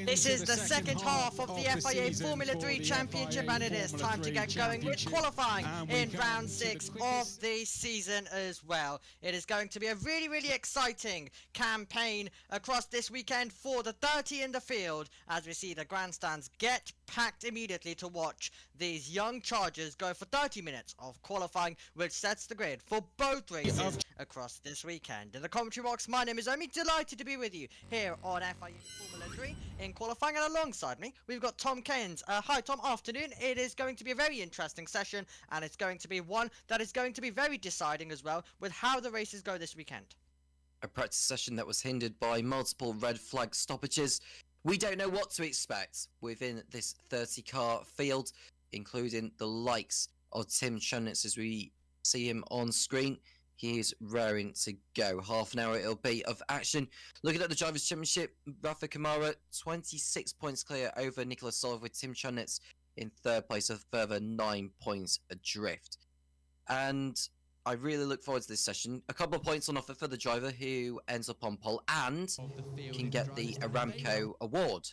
This is the second half of the FIA Formula 3 Championship, and it is time to get going with qualifying in round 6 of the season as well. It is going to be a really exciting campaign across this weekend for the 30 in the field, as we see the grandstands get packed immediately to watch these young chargers go for 30 minutes of qualifying, which sets the grid for both races across this weekend. In the commentary box, my name is Omi, delighted to be with you here on FIA Formula 3 in qualifying, and alongside me we've got Tom Keynes. Hi Tom, afternoon. It is going to be a very interesting session, and it's going to be one that is going to be very deciding as well with how the races go this weekend. A practice session that was hindered by multiple red flag stoppages. We don't know what to expect within this 30-car field, including the likes of Tim Chunitz as we see him on screen. He is raring to go. Half an hour it'll be of action. Looking at the Drivers' Championship, Rafa Kamara 26 points clear over Nicolas Solov, with Tim Chunitz in third place, a further 9 points adrift. And I really look forward to this session. A couple of points on offer for the driver who ends up on pole and can get the Aramco award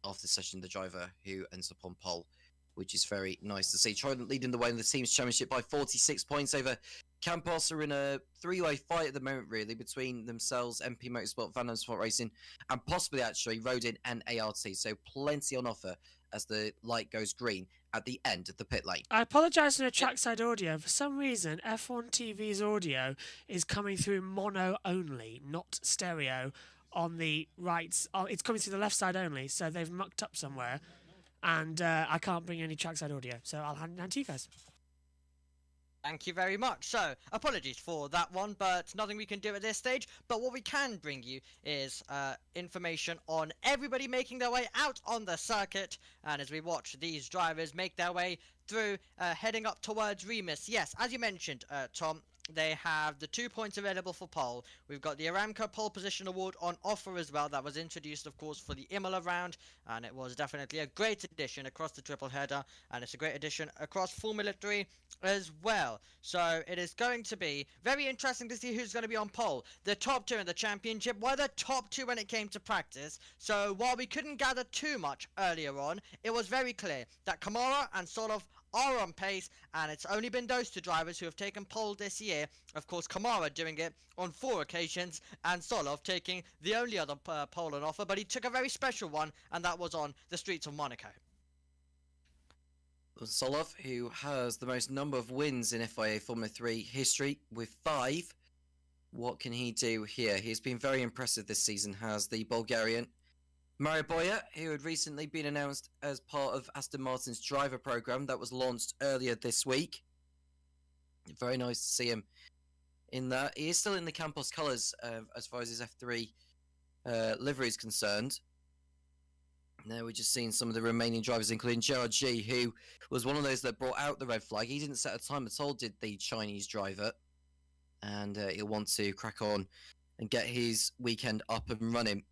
after the session, the driver who ends up on pole, which is very nice to see. Trident leading the way in the team's championship by 46 points over Campos. Are in a three-way fight at the moment, really, between themselves, MP Motorsport, Van Sport Racing, and possibly actually Rodin and ART. So plenty on offer as the light goes green at the end of the pit lane. I apologise for the trackside audio. For some reason, F1 TV's audio is coming through mono only, not stereo, on the right. It's coming through the left side only, so they've mucked up somewhere, and I can't bring any trackside audio, so I'll hand it to you guys. Thank you very much. So, apologies for that one, but nothing we can do at this stage. But what we can bring you is information on everybody making their way out on the circuit. And as we watch these drivers make their way through, heading up towards Remus. Yes, as you mentioned, Tom, they have the 2 points available for pole. We've got the Aramco pole position award on offer as well. That was introduced, of course, for the Imola round, and it was definitely a great addition across the triple header, and it's a great addition across Formula 3 as well. So it is going to be very interesting to see who's going to be on pole. The top two in the championship were the top two when it came to practice. So while we couldn't gather too much earlier on, it was very clear that Kamara and Solov are on pace, and it's only been those two drivers who have taken pole this year. Of course, Kamara doing it on 4 occasions, and Solov taking the only other pole on offer, but he took a very special one, and that was on the streets of Monaco. Solov, who has the most number of wins in FIA Formula 3 history with 5. What can he do here? He's been very impressive this season, has the Bulgarian. Mario Boya, who had recently been announced as part of Aston Martin's driver program that was launched earlier this week. Very nice to see him in that. He is still in the Campos colours as far as his F3 livery is concerned. Now we're just seeing some of the remaining drivers, including Gerard G, who was one of those that brought out the red flag. He didn't set a time at all, did the Chinese driver. And he'll want to crack on and get his weekend up and running.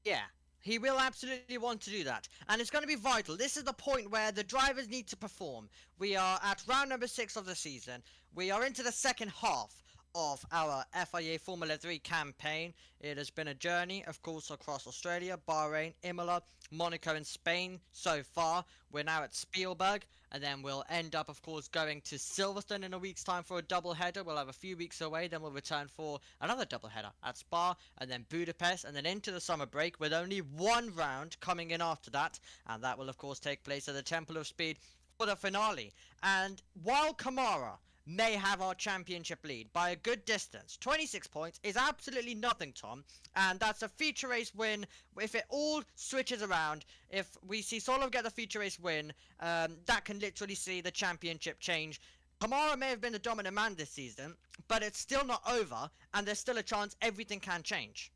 Yeah, he will absolutely want to do that, and it's going to be vital. This is the point where the drivers need to perform. We are at round number 6 of the season. We are into the second half of our FIA Formula 3 campaign. It has been a journey, of course, across Australia, Bahrain, Imola, Monaco and Spain so far. We're now at Spielberg, and then we'll end up, of course, going to Silverstone in a week's time for a double header. We'll have a few weeks away, then we'll return for another double header at Spa, and then Budapest, and then into the summer break with only one round coming in after that, and that will, of course, take place at the Temple of Speed for the finale. And while Kamara may have our championship lead by a good distance, 26 points is absolutely nothing, Tom, and that's a feature race win. If it all switches around, if we see Solov get the feature race win, that can literally see the championship change. Kamara may have been the dominant man this season, but it's still not over, and there's still a chance everything can change.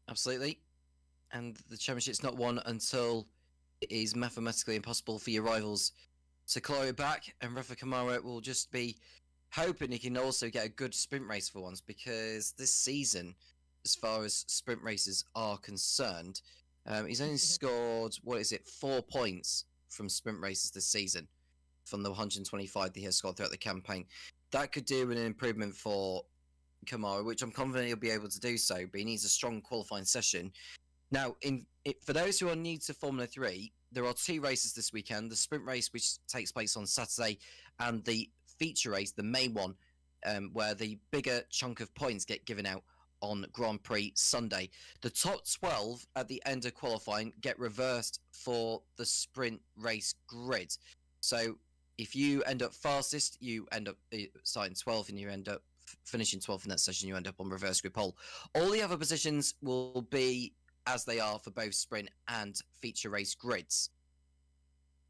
Absolutely. and the championship's not won until it is mathematically impossible for your rivals to claw it back, and Rafa Kamara will just be hoping he can also get a good sprint race for once, because this season, as far as sprint races are concerned, he's only scored, 4 points from sprint races this season, from the 125 that he has scored throughout the campaign. That could do an improvement for Kamara, which I'm confident he'll be able to do so, but he needs a strong qualifying session. Now, for those who are new to Formula 3, there are 2 races this weekend, the sprint race, which takes place on Saturday, and the feature race, the main one, where the bigger chunk of points get given out on Grand Prix Sunday. The top 12 at the end of qualifying get reversed for the sprint race grid. So if you end up fastest, you end up starting 12th, and you end up finishing 12th in that session, you end up on reverse grid pole. All the other positions will be as they are for both sprint and feature race grids.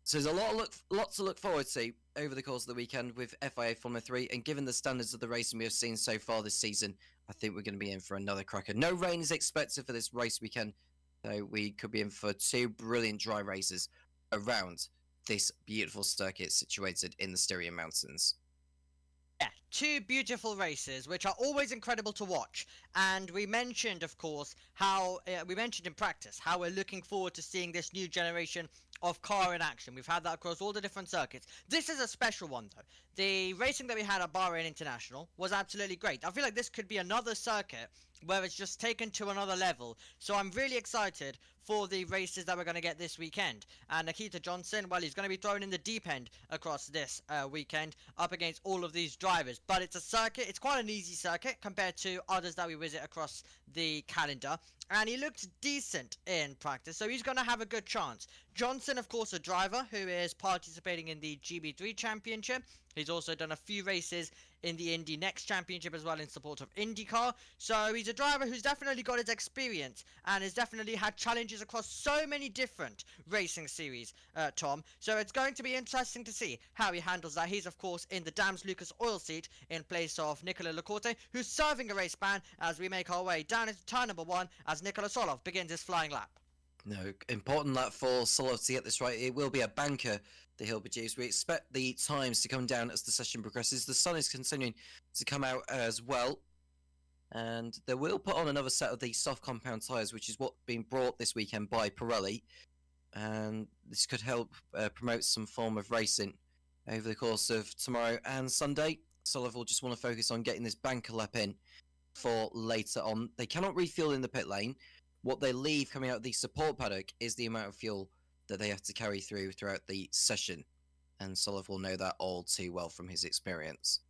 So there's a lot to look forward to over the course of the weekend with FIA Formula 3, and given the standards of the racing we have seen so far this season, I think we're going to be in for another cracker. No rain is expected for this race weekend, so we could be in for 2 brilliant dry races around this beautiful circuit situated in the Styrian Mountains. Yeah, 2 beautiful races, which are always incredible to watch. And we mentioned, of course, how we mentioned in practice how we're looking forward to seeing this new generation of car in action. We've had that across all the different circuits. This is a special one, though. The racing that we had at Bahrain International was absolutely great. I feel like this could be another circuit where it's just taken to another level. So I'm really excited for the races that we're going to get this weekend. And Nikita Johnson, well, he's going to be thrown in the deep end across this weekend up against all of these drivers. But it's a circuit, it's quite an easy circuit compared to others that we visit across the calendar. And he looked decent in practice, so he's going to have a good chance. Johnson, of course, a driver who is participating in the GB3 Championship. He's also done a few races in the Indy Next Championship as well in support of IndyCar. So he's a driver who's definitely got his experience and has definitely had challenges across so many different racing series, Tom. So it's going to be interesting to see how he handles that. He's, of course, in the Dams Lucas oil seat in place of Nicola Lacorte, who's serving a race ban as we make our way down into turn number 1 as Nikola Solov begins his flying lap. No, important lap for Solov to get this right. It will be a banker that he'll produce. We expect the times to come down as the session progresses. The sun is continuing to come out as well. And they will put on another set of the soft compound tyres, which is what's been brought this weekend by Pirelli. And this could help promote some form of racing over the course of tomorrow and Sunday. Solov will just want to focus on getting this banker lap in for later on. They cannot refuel in the pit lane. What they leave coming out of the support paddock is the amount of fuel that they have to carry throughout the session. And Solov will know that all too well from his experience.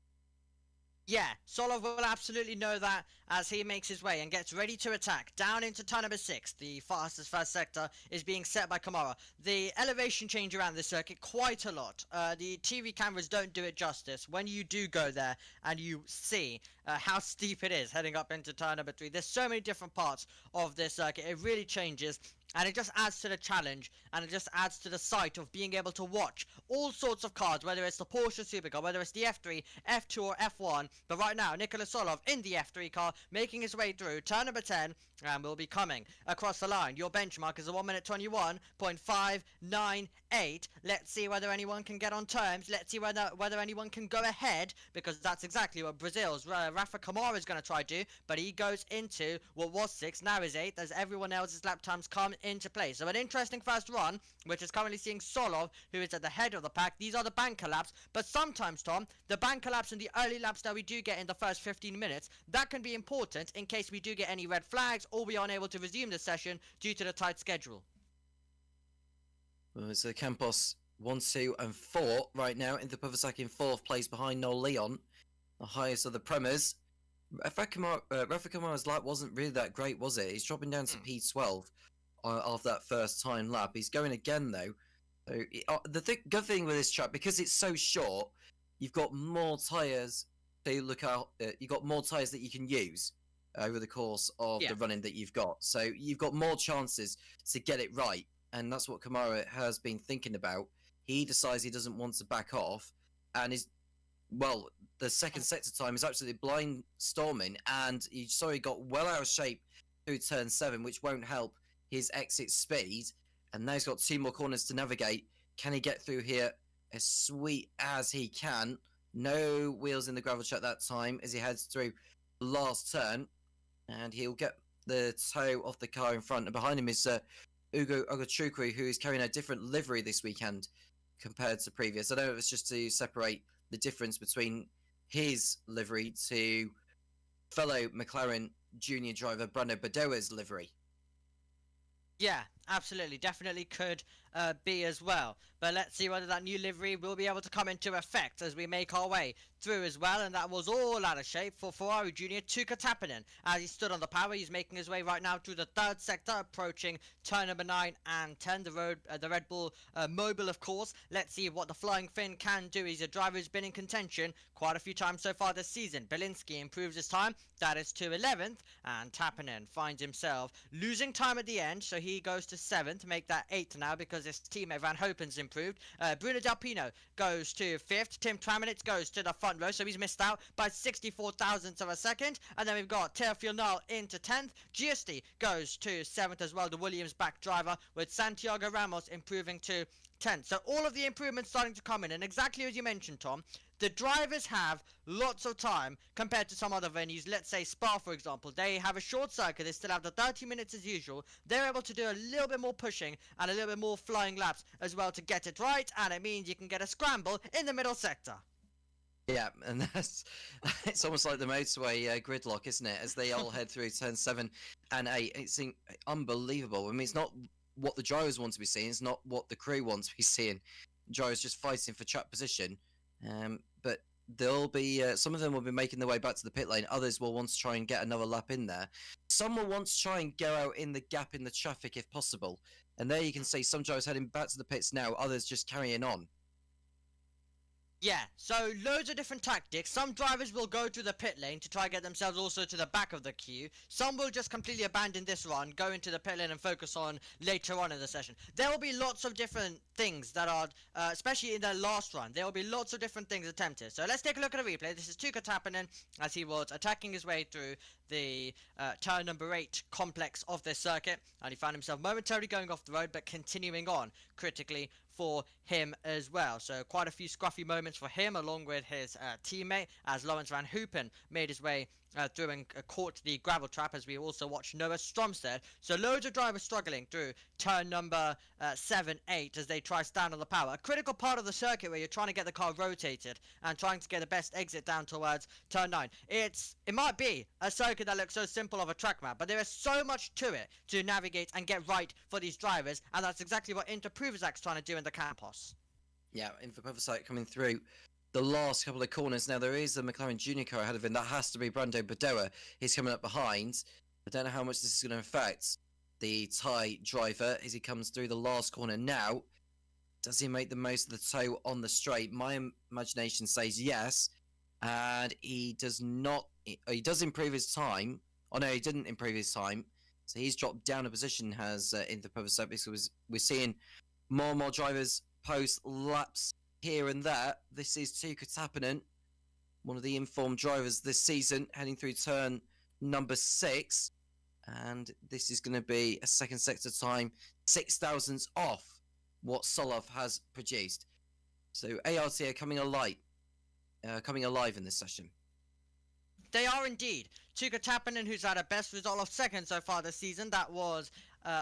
Yeah, Solov will absolutely know that as he makes his way and gets ready to attack down into turn number 6. The fastest first sector is being set by Kamara. The elevation change around this circuit quite a lot. The TV cameras don't do it justice. When you do go there and you see how steep it is heading up into turn number 3, there's so many different parts of this circuit. It really changes. And it just adds to the challenge, and it just adds to the sight of being able to watch all sorts of cars, whether it's the Porsche Supercar, whether it's the F3, F2 or F1. But right now, Nikola Solov in the F3 car, making his way through turn number 10, and will be coming across the line. Your benchmark is a 1 minute 21.598. Let's see whether anyone can get on terms. Let's see whether anyone can go ahead, because that's exactly what Brazil's Rafa Kamara is going to try to do. But he goes into what was 6, now is 8, as everyone else's lap times come into play. So an interesting first run, which is currently seeing Solov, who is at the head of the pack. These are the banker laps, but sometimes, Tom, the banker laps and the early laps that we do get in the first 15 minutes, that can be important in case we do get any red flags or we aren't able to resume the session due to the tight schedule. Well, so Campos 1, 2 and 4 right now. In the Povacek in 4th place behind Noel Leon, the highest of the Premiers. Rafa Kamara's lap wasn't really that great, was it? He's dropping down to P12 after that first time lap. He's going again though. So the good thing with this track, because it's so short, you've got more tyres to look out. You've got more tyres that you can use over the course of the running that you've got. So you've got more chances to get it right. And that's what Kamara has been thinking about. He decides he doesn't want to back off. And the second sector time is absolutely blind storming. And he got well out of shape through turn 7, which won't help his exit speed, and now he's got 2 more corners to navigate. Can he get through here as sweet as he can? No wheels in the gravel trap that time as he heads through the last turn, and he'll get the toe off the car in front. And behind him is Ugo Ogachukwu, who is carrying a different livery this weekend compared to previous. I don't know if it's just to separate the difference between his livery to fellow McLaren junior driver Brando Badoa's livery. Yeah, absolutely. Definitely could be as well. But let's see whether that new livery will be able to come into effect as we make our way through as well. And that was all out of shape for Ferrari Junior Tuukka Tappinen. As he stood on the power, he's making his way right now through the 3rd sector, approaching turn number 9 and 10, the Red Bull Mobile, of course. Let's see what the Flying Finn can do. He's a driver who's been in contention quite a few times so far this season. Belinsky improves his time. That is to 11th. And Tappinen finds himself losing time at the end, so he goes to 7th to make that 8th now because his teammate Van Hopen's improved. Bruno Delpino goes to 5th. Tim Traminitz goes to the front row, so he's missed out by 64 thousandths of a second. And then we've got Teofil Nal into 10th. GSD goes to 7th as well, the Williams back driver, with Santiago Ramos improving to 10th. So all of the improvements starting to come in, and exactly as you mentioned, Tom, the drivers have lots of time compared to some other venues. Let's say Spa, for example. They have a short circuit. They still have the 30 minutes as usual. They're able to do a little bit more pushing and a little bit more flying laps as well to get it right. And it means you can get a scramble in the middle sector. Yeah, and it's almost like the motorway gridlock, isn't it? As they all head through turn 7 and 8. It's unbelievable. I mean, it's not what the drivers want to be seeing. It's not what the crew want to be seeing. Drivers just fighting for track position. But there'll be some of them will be making their way back to the pit lane. Others will want to try and get another lap in there. Some will want to try and go out in the gap in the traffic if possible. And there you can see some drivers heading back to the pits now. Others just carrying on. Yeah, so loads of different tactics. Some drivers will go to the pit lane to try and get themselves also to the back of the queue. Some will just completely abandon this run, go into the pit lane and focus on later on in the session. There will be lots of different things that are, especially in the last run, there will be lots of different things attempted. So let's take a look at a replay. This is Tuukka Tappinen as he was attacking his way through the turn number 8 complex of this circuit. And he found himself momentarily going off the road, but continuing on critically for him as well. So quite a few scruffy moments for him along with his teammate as Lawrence Van Hoopen made his way through and caught the gravel trap, as we also watched Noah Stromstead. So loads of drivers struggling through turn number 7, 8 as they try to stand on the power. A critical part of the circuit where you're trying to get the car rotated and trying to get the best exit down towards turn 9. It might be a circuit that looks so simple of a track map, but there is so much to it to navigate and get right for these drivers, and that's exactly what Inter Pruvazak's trying to do in the Campos. Yeah, Inter Pruvazak coming through the last couple of corners. Now there is a McLaren Junior car ahead of him. That has to be Brando Badoa. He's coming up behind. I don't know how much this is going to affect the Thai driver as he comes through the last corner now. Does he make the most of the toe on the straight? My imagination says yes. And he does not. He does improve his time. Oh no, he didn't improve his time. So he's dropped down a position, has Inter Pruvazak, because we're seeing more and more drivers post laps here and there. This is Tuukka Tappinen, one of the informed drivers this season, heading through turn number 6. And this is going to be a second sector time, 6 thousandths off what Solov has produced. So ART are coming alive in this session. They are indeed. Tuukka Tappinen, who's had a best result of second so far this season, that was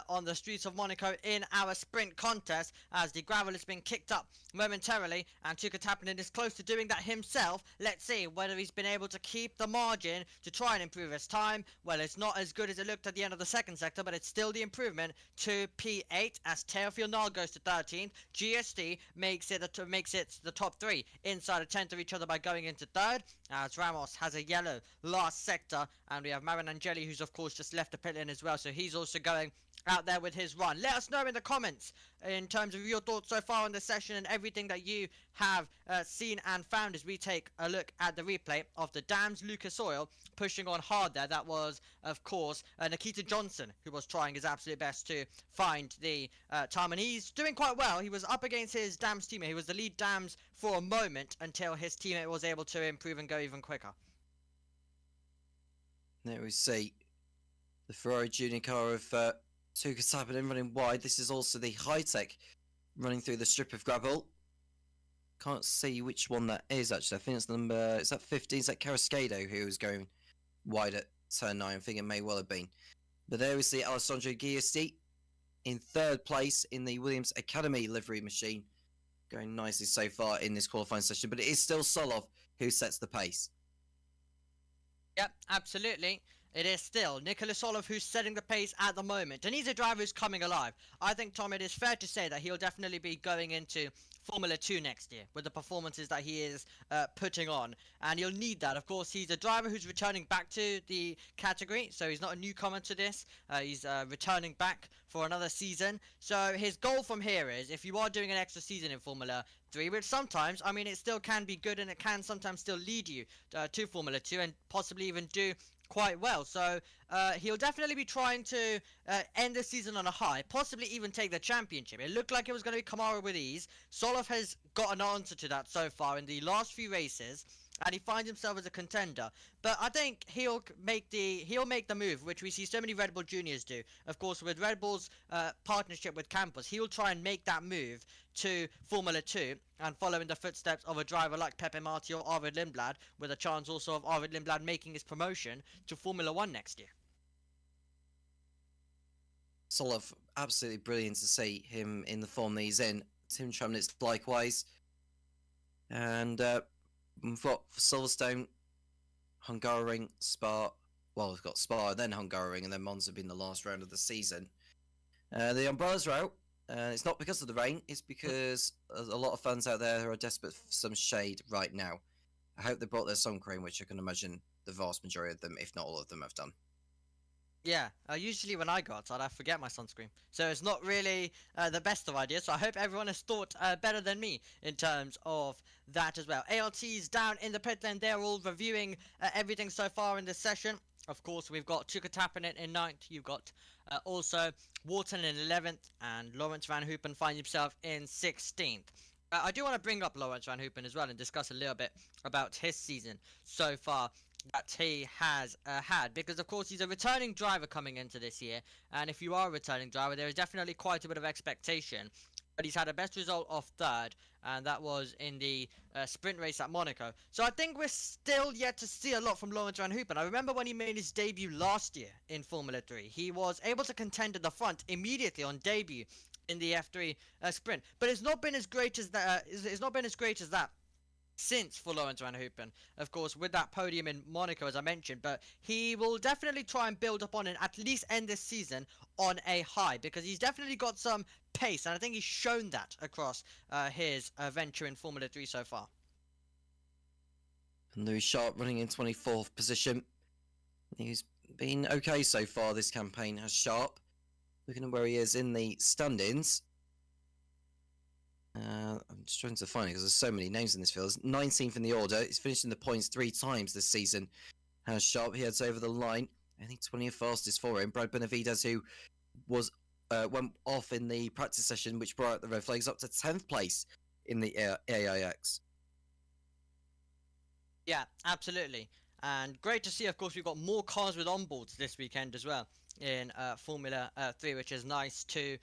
on the streets of Monaco in our sprint contest, as the gravel has been kicked up momentarily, and Tuukka Tappinen is close to doing that himself. Let's see whether he's been able to keep the margin to try and improve his time. Well, it's not as good as it looked at the end of the second sector, but it's still the improvement to P8 as Teofil Nal goes to 13th. GSD makes it the top 3 inside a 10th of each other by going into 3rd, as Ramos has a yellow last sector, and we have Marin Angeli, who's of course just left the pit lane as well, so he's also going out there with his run. Let us know in the comments in terms of your thoughts so far on the session and everything that you have seen and found as we take a look at the replay of the Dams Lucas Oil pushing on hard there. That was, of course, Nikita Johnson, who was trying his absolute best to find the time, and he's doing quite well. He was up against his Dams teammate. He was the lead Dams for a moment until his teammate was able to improve and go even quicker. There we see the Ferrari Junior car of Two Katapanen running wide. This is also the high-tech running through the strip of gravel. Can't see which one that is, actually. I think it's number... Is that 15? Is that Carrasquedo who was going wide at turn 9? I think it may well have been. But there we see Alessandro Giusti in 3rd place in the Williams Academy livery machine. Going nicely so far in this qualifying session. But it is still Solov who sets the pace. Yep, absolutely. It is still Nicholas Solov who's setting the pace at the moment, and he's a driver who's coming alive. I think, Tom, it is fair to say that he'll definitely be going into Formula 2 next year with the performances that he is putting on, and you'll need that. Of course, he's a driver who's returning back to the category, so he's not a newcomer to this. He's returning back for another season. So his goal from here is, if you are doing an extra season in Formula 3, which sometimes, I mean, it still can be good and it can sometimes still lead you to Formula 2 and possibly even do quite well. So he'll definitely be trying to end the season on a high, possibly even take the championship. It looked like it was going to be Kamara with ease. Solov has got an answer to that so far in the last few races, and he finds himself as a contender. But I think he'll make the move, which we see so many Red Bull juniors do. Of course, with Red Bull's partnership with Campos, he'll try and make that move to Formula 2 and follow in the footsteps of a driver like Pepe Marti or Arvid Lindblad, with a chance also of Arvid Lindblad making his promotion to Formula 1 next year. Solov, absolutely brilliant to see him in the form that he's in. Tim Tremnitz likewise. And we've got Silverstone, Hungaroring, Spa. Well, we've got Spa, then Hungaroring, and then Monza being the last round of the season. The umbrellas are out. It's not because of the rain. It's because there's a lot of fans out there who are desperate for some shade right now. I hope they brought their sun cream, which I can imagine the vast majority of them, if not all of them, have done. Yeah, usually when I go outside, I forget my sunscreen. So it's not really the best of ideas. So I hope everyone has thought better than me in terms of that as well. ALT's down in the pit lane. They're all reviewing everything so far in this session. Of course, we've got Tuka Tappinen in 9th. You've got also Wharton in 11th. And Lawrence Van Hoopen finds himself in 16th. I do want to bring up Lawrence Van Hoopen as well and discuss a little bit about his season so far that he has had, because of course he's a returning driver coming into this year, and if you are a returning driver, there is definitely quite a bit of expectation. But he's had a best result of 3rd, and that was in the sprint race at Monaco. So I think we're still yet to see a lot from Lawrence Van Hoopen. I remember when he made his debut last year in Formula 3, he was able to contend at the front immediately on debut in the F3 sprint, but it's not been as great as that. It's not been as great as that since for Lawrence Van Hoopen, of course, with that podium in Monaco, as I mentioned. But he will definitely try and build upon and at least end this season on a high, because he's definitely got some pace, and I think he's shown that across his venture in Formula 3 so far. And Louis Sharp running in 24th position. He's been okay so far this campaign, has Sharp. Looking at where he is in the standings. I'm just trying to find it because there's so many names in this field. He's 19th in the order. He's finished in the points 3 times this season. Has Sharp. He heads over the line. I think 20th fastest for him. Brad Benavides, who was went off in the practice session, which brought out the red flags, up to 10th place in the AIX. Yeah, absolutely. And great to see, of course, we've got more cars with onboards this weekend as well in Formula 3, which is nice to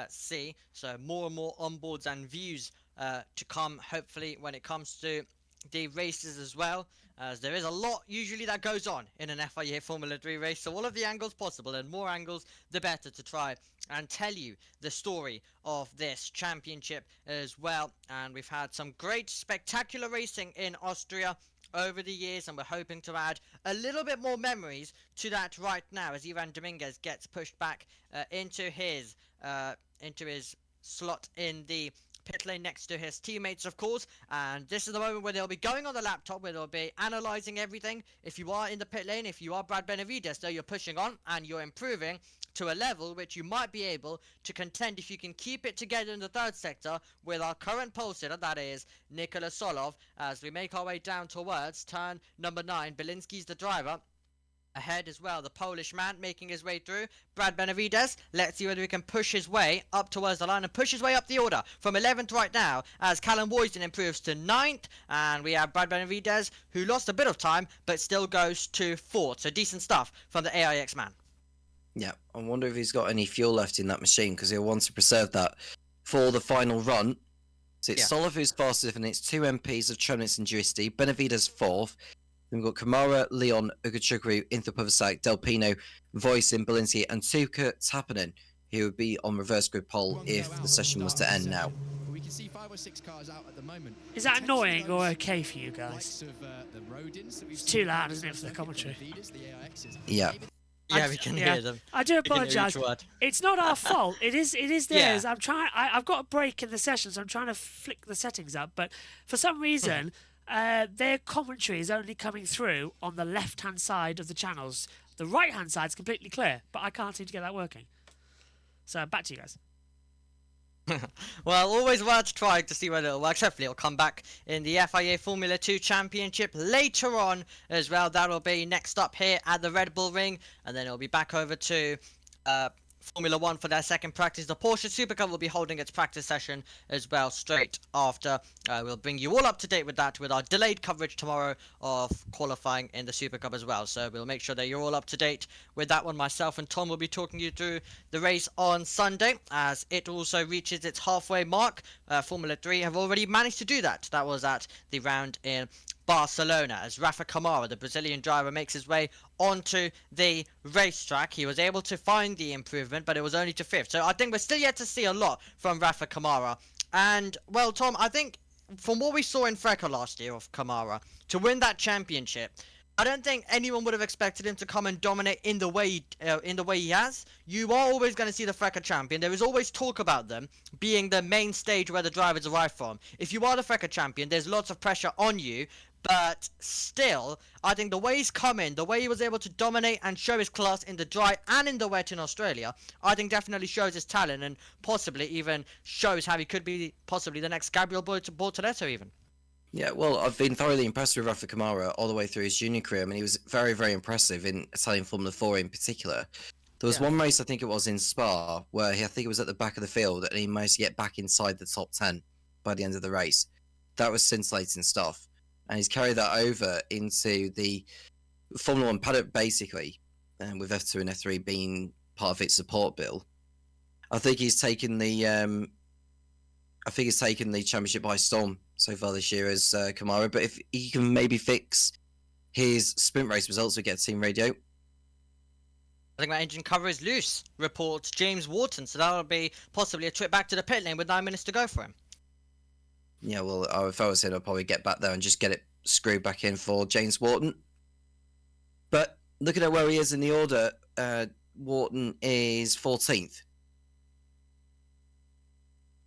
see. So more and more onboards and views to come, hopefully, when it comes to the races as well, as there is a lot usually that goes on in an FIA Formula 3 race. So all of the angles possible, and more angles the better, to try and tell you the story of this championship as well. And we've had some great spectacular racing in Austria over the years, and we're hoping to add a little bit more memories to that right now as Ivan Dominguez gets pushed back into his slot in the pit lane next to his teammates, of course. And this is the moment where they'll be going on the laptop, where they'll be analysing everything. If you are in the pit lane, if you are Brad Benavides, though, you're pushing on and you're improving to a level which you might be able to contend if you can keep it together in the 3rd sector with our current pole sitter, that is Nicholas Solov, as we make our way down towards turn number 9. Belinsky's the driver. Ahead as well, the Polish man making his way through. Brad Benavides, let's see whether he can push his way up towards the line and push his way up the order from 11th right now as Callum Woysden improves to 9th. And we have Brad Benavides, who lost a bit of time but still goes to 4th. So decent stuff from the AIX man. Yeah, I wonder if he's got any fuel left in that machine, because he'll want to preserve that for the final run. So it's Yeah. Solar who's fastest, and it's 2 MPs of Tremnitz and Giusti. Benavides 4th. Then we've got Kamara, Leon, Ugachukwu, Inthapavasak, Delpino, Voice in Balinci, and Tuka Tapanen, who would be on reverse grid pole if the session was to end now. We can see 5 or 6 cars out at the moment. Is that annoying or okay for you guys? It's too loud, isn't it, for the commentary? Yeah. Yeah, we can hear them. I do We can hear each apologise. word. It's not our fault. It is theirs. Yeah. I'm trying. I've got a break in the session, so I'm trying to flick the settings up. But for some reason, their commentary is only coming through on the left-hand side of the channels. The right-hand side's completely clear, but I can't seem to get that working. So back to you guys. Well, always worth trying to see whether it'll work. Hopefully it'll come back in the FIA Formula 2 Championship later on as well. That'll be next up here at the Red Bull Ring, and then it'll be back over to Formula 1 for their second practice. The Porsche Supercar will be holding its practice session as well straight after. We'll bring you all up to date with that, with our delayed coverage tomorrow of qualifying in the Super Cup as well. So we'll make sure that you're all up to date with that one. Myself and Tom will be talking you through the race on Sunday as it also reaches its halfway mark. Formula 3 have already managed to do that. That was at the round in Barcelona as Rafa Kamara, the Brazilian driver, makes his way onto the racetrack. He was able to find the improvement, but it was only to 5th. So I think we're still yet to see a lot from Rafa Kamara. And, well, Tom, I think from what we saw in Freca last year of Kamara, to win that championship, I don't think anyone would have expected him to come and dominate in the way he has. You are always going to see the Freca champion. There is always talk about them being the main stage where the drivers arrive from. If you are the Freca champion, there's lots of pressure on you. But still, I think the way he's come in, the way he was able to dominate and show his class in the dry and in the wet in Australia, I think definitely shows his talent and possibly even shows how he could be possibly the next Gabriel Bortoletto even. Yeah, well, I've been thoroughly impressed with Rafa Kamara all the way through his junior career. I mean, he was very, very impressive in Italian Formula 4 in particular. There was one race, I think it was in Spa, where I think it was at the back of the field, and he managed to get back inside the top 10 by the end of the race. That was scintillating stuff. And he's carried that over into the Formula 1 paddock, basically, and with F2 and F3 being part of its support bill. I think he's taken the championship by storm so far this year as Kamara. But if he can maybe fix his sprint race results, we get team radio. I think my engine cover is loose, reports James Wharton. So that'll be possibly a trip back to the pit lane with 9 minutes to go for him. Yeah, well, if I was him, I'd probably get back there and just get it screwed back in for James Wharton. But looking at where he is in the order, Wharton is 14th.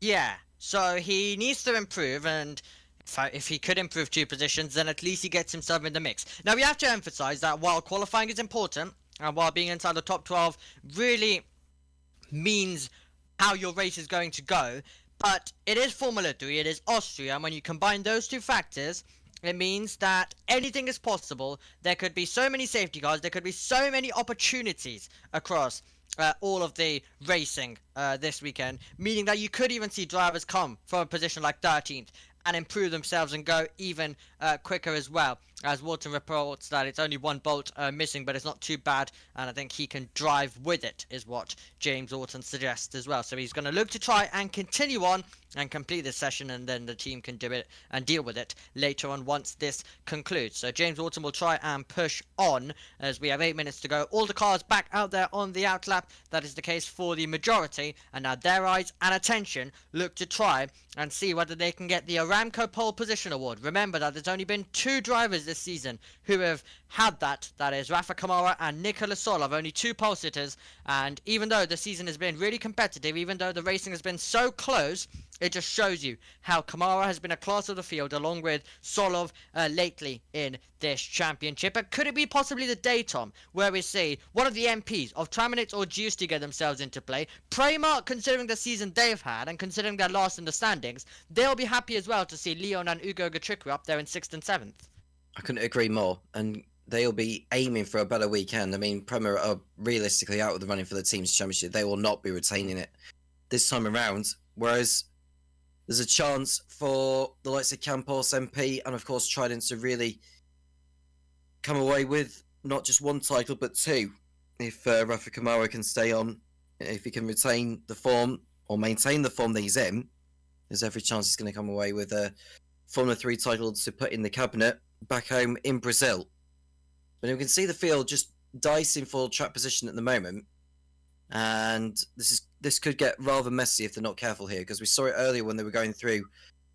Yeah, so he needs to improve, and if he could improve 2 positions, then at least he gets himself in the mix. Now, we have to emphasize that while qualifying is important, and while being inside the top 12 really means how your race is going to go, but it is Formula 3, it is Austria, and when you combine those 2 factors, it means that anything is possible. There could be so many safety cars, there could be so many opportunities across all of the racing this weekend, meaning that you could even see drivers come from a position like 13th and improve themselves and go even quicker as well. As Wharton reports that it's only 1 bolt missing, but it's not too bad, and I think he can drive with it, is what James Wharton suggests as well. So he's going to look to try and continue on and complete this session, and then the team can do it and deal with it later on once this concludes. So James Wharton will try and push on as we have 8 minutes to go. All the cars back out there on the outlap. That is the case for the majority, and now their eyes and attention look to try and see whether they can get the Aramco Pole Position Award. Remember that there's only been 2 drivers this season who have had that. That is Rafa Kamara and Nicolas Solov, only 2 pole sitters. And even though the season has been really competitive, even though the racing has been so close, it just shows you how Kamara has been a class of the field along with Solov lately in this championship. But could it be possibly the day, Tom, where we see one of the MPs of Traminitz or Giusti get themselves into play? Prema, considering the season they've had and considering their last in the standings, they'll be happy as well to see Leon and Ugo Gatricku up there in 6th and 7th. I couldn't agree more, and they'll be aiming for a better weekend. I mean, Prema are realistically out of the running for the team's championship. They will not be retaining it this time around, whereas there's a chance for the likes of Campos, MP, and of course Trident to really come away with not just 1 title, but 2 if Rafa Kamara can stay on, if he can retain the form or maintain the form that he's in, there's every chance he's going to come away with a Formula 3 title to put in the cabinet back home in Brazil. But we can see the field just dicing for track position at the moment, and this could get rather messy if they're not careful here, because we saw it earlier when they were going through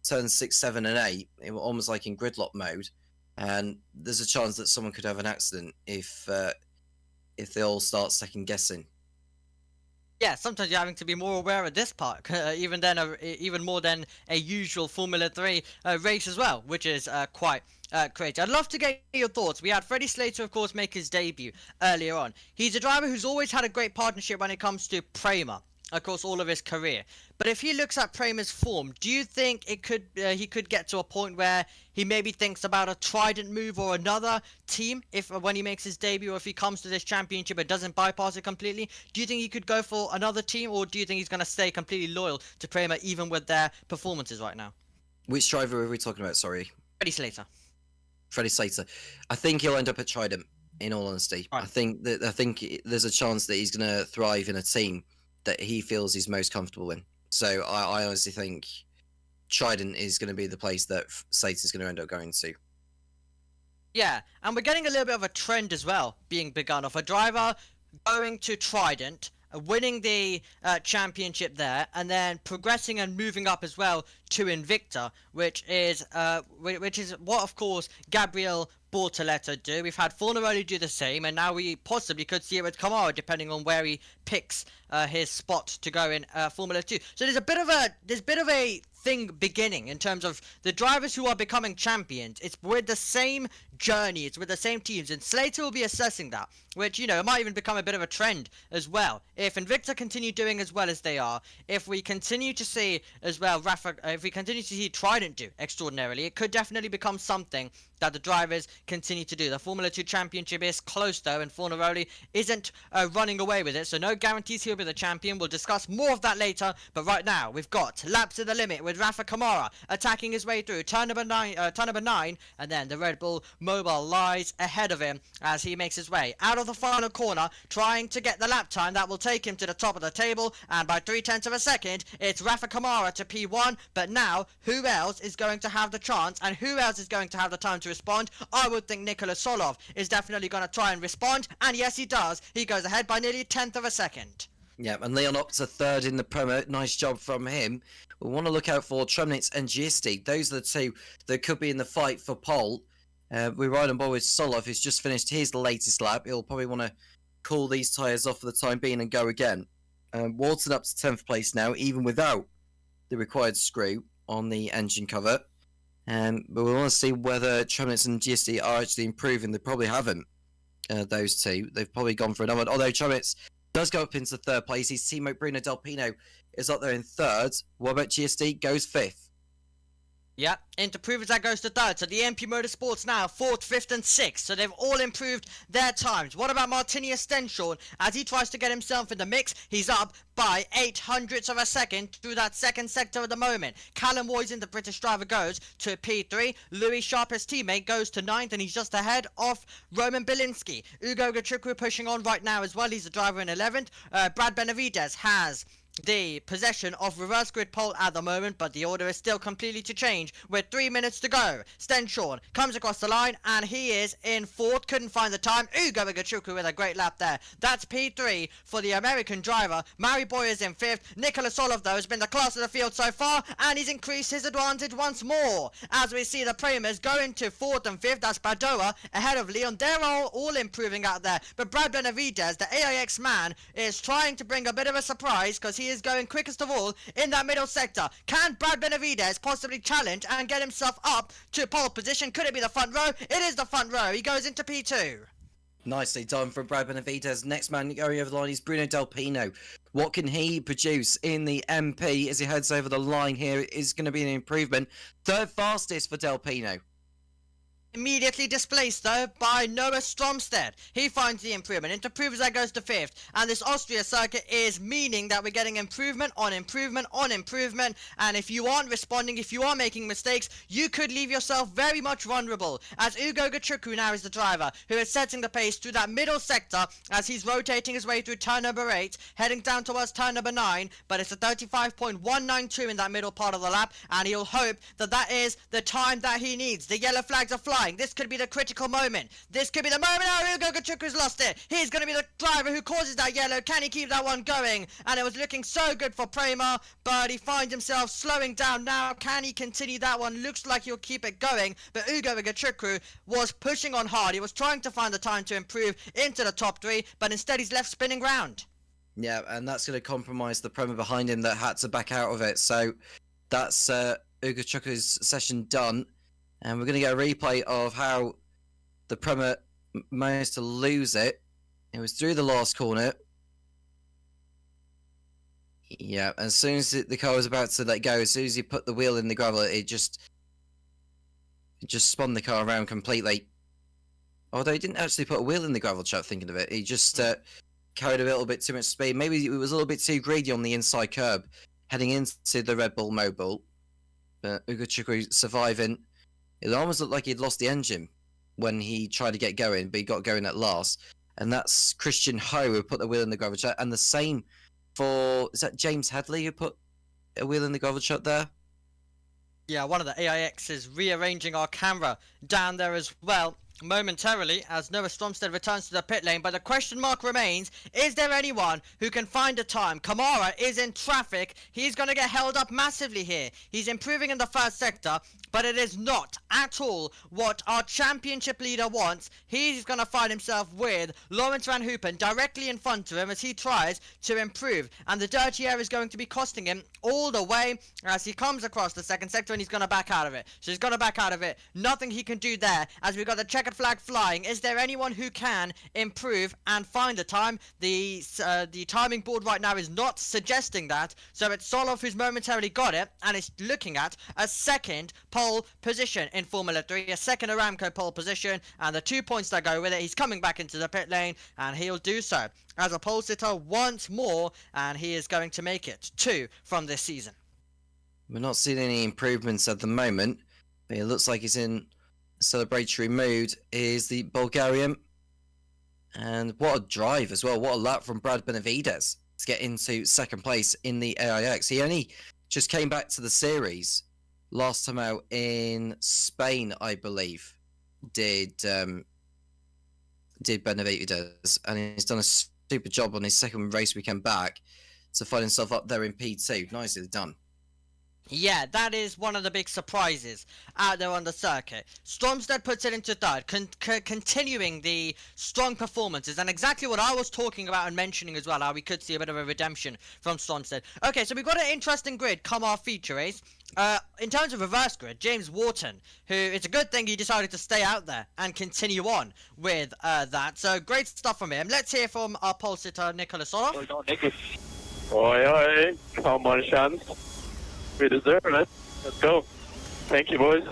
turns 6, 7, and 8. It was almost like in gridlock mode, and there's a chance that someone could have an accident if they all start second guessing. Yeah, sometimes you're having to be more aware of this part, even more than a usual Formula 3 race as well, which is quite crazy. I'd love to get your thoughts. We had Freddie Slater, of course, make his debut earlier on. He's a driver who's always had a great partnership when it comes to Prema, across all of his career. But if he looks at Prema's form, do you think he could get to a point where he maybe thinks about a Trident move or another team when he makes his debut, or if he comes to this championship and doesn't bypass it completely? Do you think he could go for another team, or do you think he's going to stay completely loyal to Prema even with their performances right now? Which driver are we talking about, sorry? Freddie Slater. Freddie Slater. I think he'll end up at Trident, in all honesty. Right. I think there's a chance that he's going to thrive in a team that he feels he's most comfortable in. So I honestly think Trident is going to be the place that Slater's going to end up going to. Yeah, and we're getting a little bit of a trend as well being begun of a driver going to Trident, winning the championship there, and then progressing and moving up as well to Invicta, which is what, of course, Gabriel Bortoleto do. We've had Fornaroli do the same, and now we possibly could see it with Kamara, depending on where he picks his spot to go in Formula 2. So there's a bit of a thing beginning in terms of the drivers who are becoming champions. It's with the same journey, it's with the same teams, and Slater will be assessing that, which, you know, it might even become a bit of a trend as well. If Invicta continue doing as well as they are, if we continue to see as well if we continue to see Trident do extraordinarily, it could definitely become something that the drivers continue to do. The Formula 2 Championship is close though, and Fornaroli isn't running away with it, so no guarantees he'll be the champion. We'll discuss more of that later, but right now we've got laps to the limit with Rafa Kamara attacking his way through turn number 9, and then the Red Bull Mobile lies ahead of him as he makes his way out of the final corner, trying to get the lap time that will take him to the top of the table, and by 0.3 of a second it's Rafa Kamara to P1. But now, who else is going to have the chance, and who else is going to have the time to respond? I would think Nicholas Solov is definitely going to try and respond, and yes, he does. He goes ahead by nearly 1/10 of a second. Yeah, and Leon Opta third in the Prema. Nice job from him. We want to look out for Tremnitz and Giusti. Those are the two that could be in the fight for pole. We're right on board with Solov, who's just finished his latest lap. He'll probably want to cool these tyres off for the time being and go again. Walton up to 10th place now, even without the required screw on the engine cover. But we want to see whether Tremnitz and Giusti are actually improving. They probably haven't, those two. They've probably gone for another one. Although Tremnitz does go up into 3rd place. His teammate Bruno Delpino is up there in 3rd. What about Giusti? Goes 5th. Yeah, into Provers that goes to 3rd. So the JBMotorsports now 4th, 5th and 6th. So they've all improved their times. What about Martinius Stenshorn? As he tries to get himself in the mix, he's up by 0.08 of a second through that second sector at the moment. Callum Woysen, the British driver, goes to P3. Louis Sharp, his teammate, goes to 9th, and he's just ahead of Roman Bielinski. Ugo Gachukwu pushing on right now as well. He's the driver in 11th. Brad Benavides has the possession of reverse grid pole at the moment, but the order is still completely to change with 3 minutes to go. Stenshorn comes across the line and he is in 4th, couldn't find the time. Ugo Gachukwu with a great lap there. That's P3 for the American driver. Mary Boy is in 5th. Nicholas Solov though has been the class of the field so far, and he's increased his advantage once more as we see the Premas going to 4th and 5th. That's Badoa ahead of Leon. They're all improving out there, but Brad Benavides, the AIX man, is trying to bring a bit of a surprise because he is going quickest of all in that middle sector. Can Brad Benavides possibly challenge and get himself up to pole position? Could it be the front row? It is the front row. He goes into P2. Nicely done from Brad Benavides. Next man going over the line is Bruno Delpino. What can he produce in the MP as he heads over the line here is going to be an improvement. 3rd fastest for Delpino. Immediately displaced though by Noah Stromstead. He finds the improvement. Into Provers goes to 5th. And this Austria circuit is meaning that we're getting improvement on improvement on improvement. And if you aren't responding, if you are making mistakes, you could leave yourself very much vulnerable. As Ugo Gachukwu now is the driver who is setting the pace through that middle sector as he's rotating his way through turn number 8, heading down towards turn number 9. But it's a 35.192 in that middle part of the lap. And he'll hope that that is the time that he needs. The yellow flags are flying. This could be the critical moment. This could be the moment. Oh, Ugo Gachukwu's lost it. He's going to be the driver who causes that yellow. Can he keep that one going? And it was looking so good for Prema, but he finds himself slowing down now. Can he continue that one? Looks like he'll keep it going, but Ugo Gachukwu was pushing on hard. He was trying to find the time to improve into the top 3, but instead he's left spinning round. Yeah, and that's going to compromise the Prema behind him that had to back out of it. So that's Ugo Gachukwu's session done. And we're going to get a replay of how the Prema managed to lose it. It was through the last corner. Yeah, as soon as the car was about to let go, as soon as he put the wheel in the gravel, it just spun the car around completely. Although he didn't actually put a wheel in the gravel, chat, thinking of it. He just carried a little bit too much speed. Maybe it was a little bit too greedy on the inside curb, heading into the Red Bull Mobile. But Ugo Gachukwu surviving. It almost looked like he'd lost the engine when he tried to get going, but he got going at last. And that's Christian Ho who put the wheel in the gravel trap. And the same for, is that James Hadley who put a wheel in the gravel trap there? Yeah, one of the AIX is rearranging our camera down there as well momentarily as Noah Stromstead returns to the pit lane, but the question mark remains, is there anyone who can find a time? Kamara is in traffic. He's going to get held up massively here. He's improving in the first sector, but it is not at all what our championship leader wants. He's going to find himself with Lawrence Van Hoopen directly in front of him as he tries to improve, and the dirty air is going to be costing him all the way as he comes across the second sector, and he's going to back out of it. So he's going to back out of it. Nothing he can do there as we've got the checkered flag flying. Is there anyone who can improve and find a time? The timing board right now is not suggesting that, so it's Solov who's momentarily got it and is looking at a second pole position in Formula 3, a second Aramco pole position, and the 2 points that go with it. He's coming back into the pit lane and he'll do so as a pole sitter once more, and he is going to make it 2 from this season. We're not seeing any improvements at the moment, but it looks like he's in celebratory mood is the Bulgarian. And what a drive as well. What a lap from Brad Benavides to get into second place in the AIX. He only just came back to the series last time out in Spain, I believe, did Benavides, and he's done a super job on his second race weekend back to find himself up there in P2. Nicely done. Yeah, that is one of the big surprises out there on the circuit. Stromstead puts it into third, continuing the strong performances, and exactly what I was talking about and mentioning as well, how we could see a bit of a redemption from Stromstead. Okay, so we've got an interesting grid come our feature race. In terms of reverse grid, James Wharton, who it's a good thing he decided to stay out there and continue on with that. So great stuff from him. Let's hear from our pole sitter, Nicola Solov. Oi, oi, come on, chance. We deserve it. Let's go. Thank you, boys.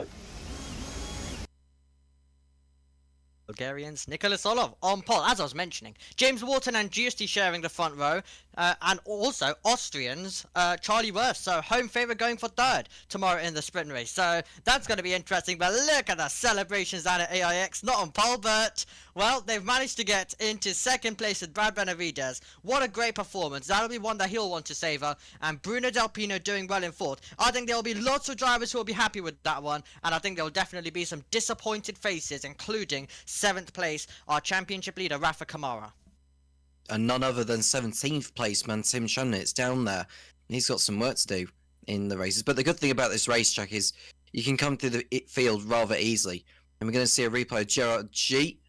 Bulgarians, Nicola Solov on pole, as I was mentioning. James Wharton and Giusti sharing the front row, and also Austrians, Charlie Worth, so home favourite going for third tomorrow in the sprint race. So that's going to be interesting, but look at the celebrations down at AIX, not on pole, but, well, they've managed to get into second place with Brad Benavides. What a great performance. That'll be one that he'll want to savour, and Bruno Del Pino doing well in fourth. I think there will be lots of drivers who will be happy with that one, and I think there will definitely be some disappointed faces, including 7th place, our championship leader, Rafa Kamara. And none other than 17th place man Tim Chunitz down there. And he's got some work to do in the races. But the good thing about this racetrack is you can come through the field rather easily. And we're going to see a replay of Gerard G,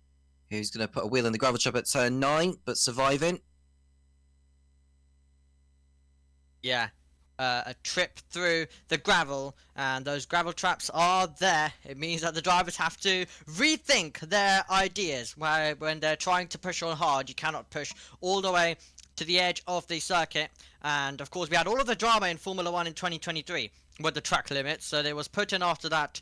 who's going to put a wheel in the gravel trap at turn 9, but surviving. Yeah. A trip through the gravel, and those gravel traps are there. It means that the drivers have to rethink their ideas when they're trying to push on hard. You cannot push all the way to the edge of the circuit. And of course we had all of the drama in Formula 1 in 2023 with the track limits, so they was put in after that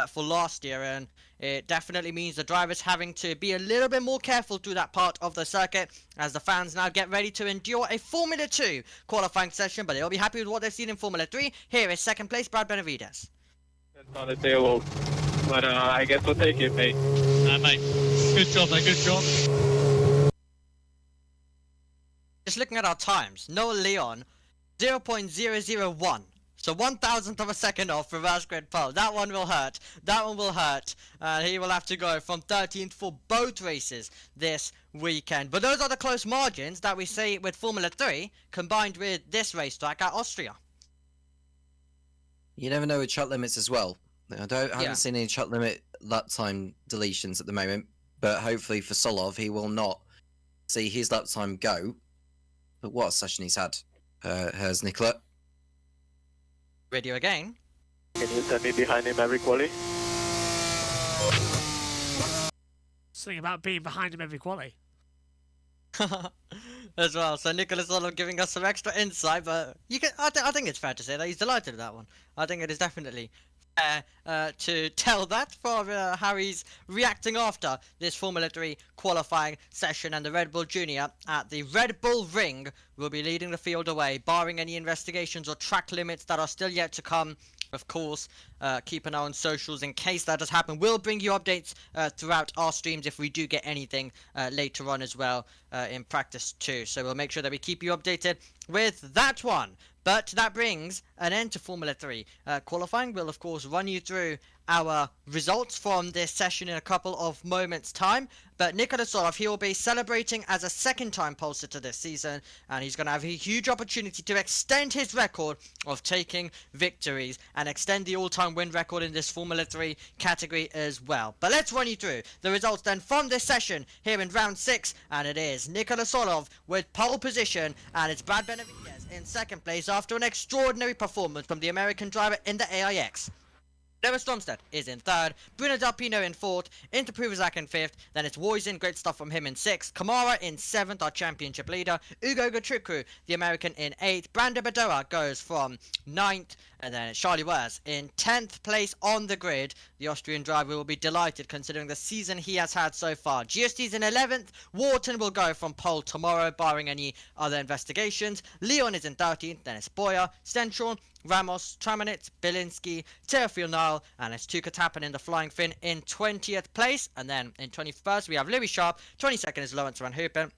for last year, and it definitely means the drivers having to be a little bit more careful through that part of the circuit as the fans now get ready to endure a Formula 2 qualifying session, but they'll be happy with what they've seen in Formula 3. Here is second place Brad Benavides. That's on the table, but I guess we'll take it, mate. Mate, good job, mate, good job. Just looking at our times, Noah Leon 0.001. So 1,000th of a second off reverse grid pole. That one will hurt. That one will hurt. He will have to go from 13th for both races this weekend. But those are the close margins that we see with Formula 3 combined with this racetrack at Austria. You never know with track limits as well. I haven't seen any track limit lap time deletions at the moment, but hopefully for Solov he will not see his lap time go. But what a session he's had, has Nicola. Radio again. Can you send me behind him every quali? Something about being behind him every quali. As well, so Nicholas Solov giving us some extra insight, but I think it's fair to say that he's delighted with that one. I think it is definitely fair to tell that for how he's reacting after this Formula 3 qualifying session, and the Red Bull Junior at the Red Bull Ring will be leading the field away, barring any investigations or track limits that are still yet to come. Of course, keep an eye on socials in case that does happen. We'll bring you updates throughout our streams if we do get anything later on as well in practice too. So we'll make sure that we keep you updated with that one. But that brings an end to Formula 3 qualifying. We'll of course run you through our results from this session in a couple of moments time. But Nikola Solov, he will be celebrating as a second-time pole sitter this season, and he's going to have a huge opportunity to extend his record of taking victories and extend the all-time win record in this Formula 3 category as well. But let's run you through the results then from this session here in round 6, and it is Nikola Solov with pole position, and it's Brad Benavides in second place after an extraordinary performance from the American driver in the AIX. Noah Stromstead is in third, Bruno Delpino in fourth, Inter Pruvazak in fifth, then it's Woisen, great stuff from him in sixth, Kamara in seventh, our championship leader, Ugo Gatrukwu, the American, in eighth, Brando Badoa goes from ninth, and then it's Charlie Wers in 10th place on the grid. The Austrian driver will be delighted considering the season he has had so far. GST's in 11th, Wharton will go from pole tomorrow, barring any other investigations. Leon is in 13th, then it's Boyer, Stenchorn, Ramos, Tramanitz, Bilinski, Teofil Nile, and it's Tuka Tappen in the Flying Finn in 20th place. And then in 21st we have Louis Sharp, 22nd is Lawrence Van Hoopen.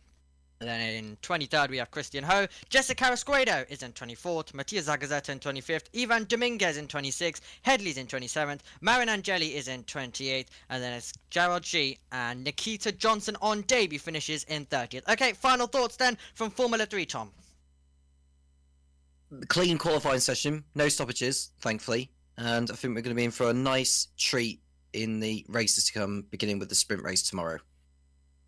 And then in 23rd we have Christian Ho, Jessica Carrasquedo is in 24th, Matthias Zagazeta in 25th, Ivan Dominguez in 26th, Headley's in 27th, Marin Angeli is in 28th, and then it's Gerald G and Nikita Johnson on debut finishes in 30th. Okay, final thoughts then from Formula 3, Tom. Clean qualifying session, no stoppages, thankfully, and I think we're going to be in for a nice treat in the races to come, beginning with the sprint race tomorrow.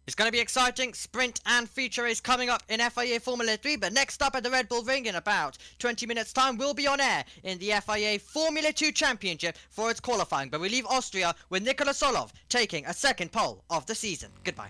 It's going to be exciting. Sprint and feature race coming up in FIA Formula 3. But next up at the Red Bull Ring in about 20 minutes time, we'll be on air in the FIA Formula 2 Championship for its qualifying. But we leave Austria with Nikola Solov taking a second pole of the season. Goodbye.